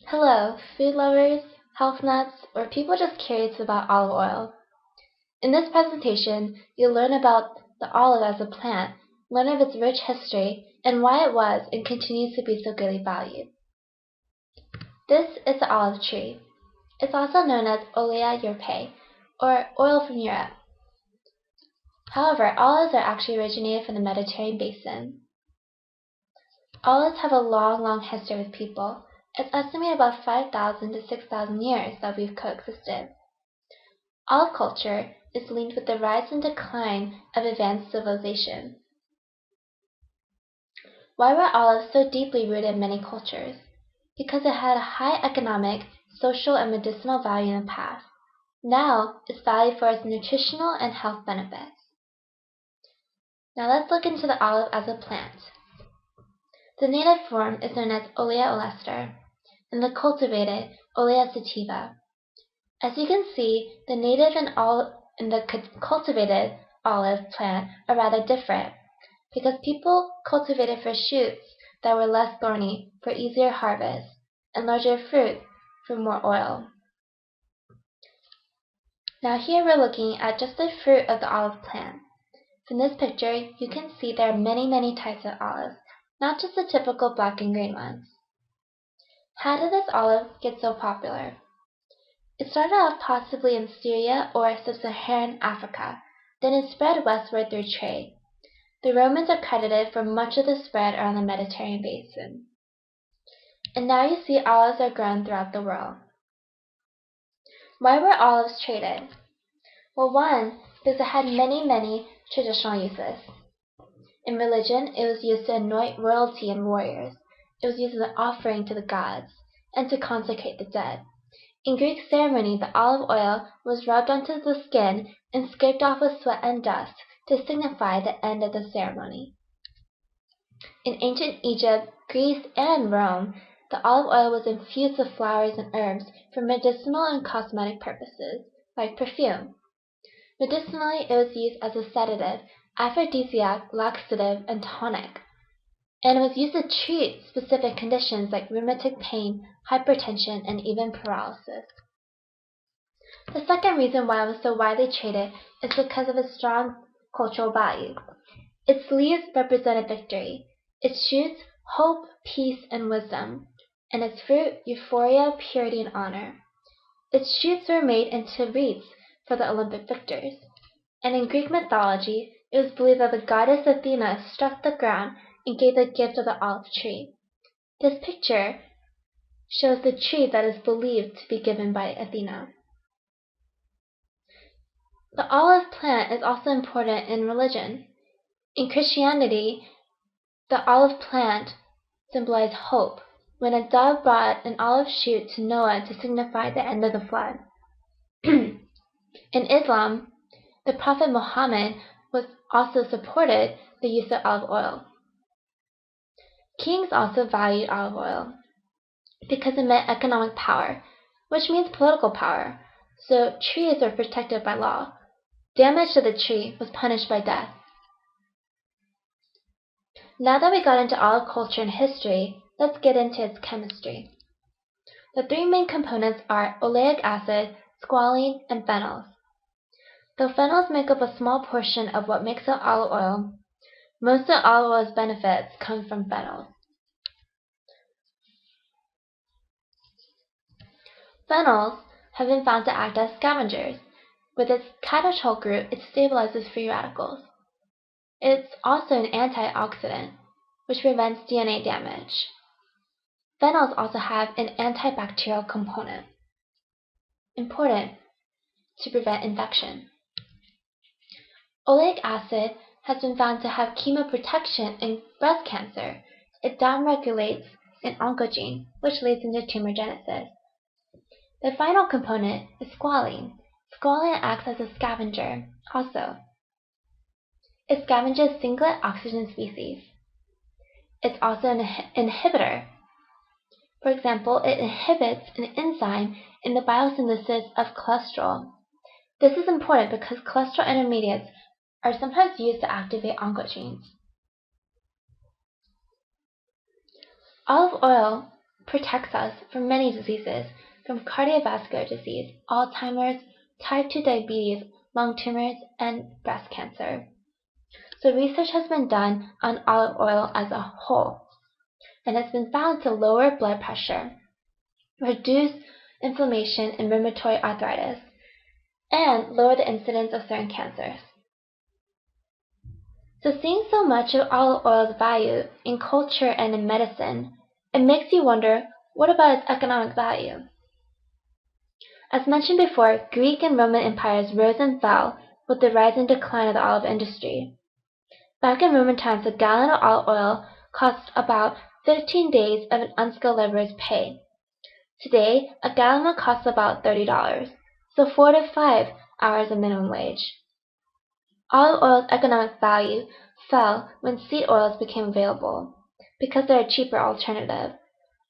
Hello, food lovers, health nuts, or people just curious about olive oil. In this presentation, you'll learn about the olive as a plant, learn of its rich history, and why it was and continues to be so greatly valued. This is the olive tree. It's also known as Olea Europaea, or oil from Europe. However, olives are actually originated from the Mediterranean basin. Olives have a long history with people. It's estimated about 5,000 to 6,000 years that we've coexisted. Olive culture is linked with the rise and decline of advanced civilization. Why were olives so deeply rooted in many cultures? Because it had a high economic, social, and medicinal value in the past. Now, it's valued for its nutritional and health benefits. Now let's look into the olive as a plant. The native form is known as Olea olester, and the cultivated Olea sativa. As you can see, the native and the cultivated olive plant are rather different, because people cultivated for shoots that were less thorny for easier harvest, and larger fruit for more oil. Now here we're looking at just the fruit of the olive plant. From this picture, you can see there are many types of olives, not just the typical black and green ones. How did this olive get so popular? It started off possibly in Syria or sub-Saharan Africa, then it spread westward through trade. The Romans are credited for much of the spread around the Mediterranean basin. And now you see olives are grown throughout the world. Why were olives traded? Well, one, because it had many traditional uses. In religion, it was used to anoint royalty and warriors. It was used as an offering to the gods, and to consecrate the dead. In Greek ceremony, the olive oil was rubbed onto the skin and scraped off with sweat and dust to signify the end of the ceremony. In ancient Egypt, Greece, and Rome, the olive oil was infused with flowers and herbs for medicinal and cosmetic purposes, like perfume. Medicinally, it was used as a sedative, aphrodisiac, laxative, and tonic. And it was used to treat specific conditions like rheumatic pain, hypertension, and even paralysis. The second reason why it was so widely traded is because of its strong cultural value. Its leaves represented victory, its shoots hope, peace, and wisdom, and its fruit euphoria, purity, and honor. Its shoots were made into wreaths for the Olympic victors, and in Greek mythology, it was believed that the goddess Athena struck the ground and gave the gift of the olive tree. This picture shows the tree that is believed to be given by Athena. The olive plant is also important in religion. In Christianity, the olive plant symbolized hope, when a dove brought an olive shoot to Noah to signify the end of the flood. In Islam, the Prophet Muhammad also supported the use of olive oil. Kings also valued olive oil because it meant economic power, which means political power, so trees were protected by law. Damage to the tree was punished by death. Now that we got into olive culture and history, let's get into its chemistry. The three main components are oleic acid, squalene, and phenols. Though phenols make up a small portion of what makes up olive oil, most of olive oil's benefits come from phenols. Phenols have been found to act as scavengers. With its catechol group, it stabilizes free radicals. It's also an antioxidant, which prevents DNA damage. Phenols also have an antibacterial component, important to prevent infection. Oleic acid has been found to have chemoprotection in breast cancer. It downregulates an oncogene, which leads into tumorigenesis. The final component is squalene. Squalene acts as a scavenger, also. It scavenges singlet oxygen species. It's also an inhibitor. For example, it inhibits an enzyme in the biosynthesis of cholesterol. This is important because cholesterol intermediates are sometimes used to activate oncogenes. Olive oil protects us from many diseases, from cardiovascular disease, Alzheimer's, type 2 diabetes, lung tumors, and breast cancer. So research has been done on olive oil as a whole, and it's been found to lower blood pressure, reduce inflammation and rheumatoid arthritis, and lower the incidence of certain cancers. So seeing so much of olive oil's value in culture and in medicine, it makes you wonder, what about its economic value? As mentioned before, Greek and Roman empires rose and fell with the rise and decline of the olive industry. Back in Roman times, a gallon of olive oil cost about 15 days of an unskilled laborer's pay. Today, a gallon will cost about $30, so 4 to 5 hours of minimum wage. Olive oil's economic value fell when seed oils became available, because they're a cheaper alternative.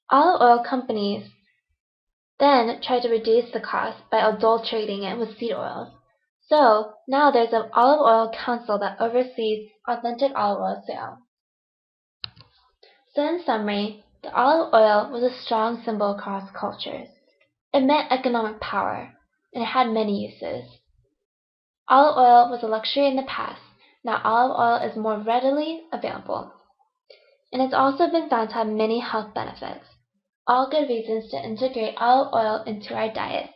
Olive oil companies then tried to reduce the cost by adulterating it with seed oils. So now there's an olive oil council that oversees authentic olive oil sale. So in summary, the olive oil was a strong symbol across cultures. It meant economic power, and it had many uses. Olive oil was a luxury in the past. Now olive oil is more readily available. And it's also been found to have many health benefits. All good reasons to integrate olive oil into our diet.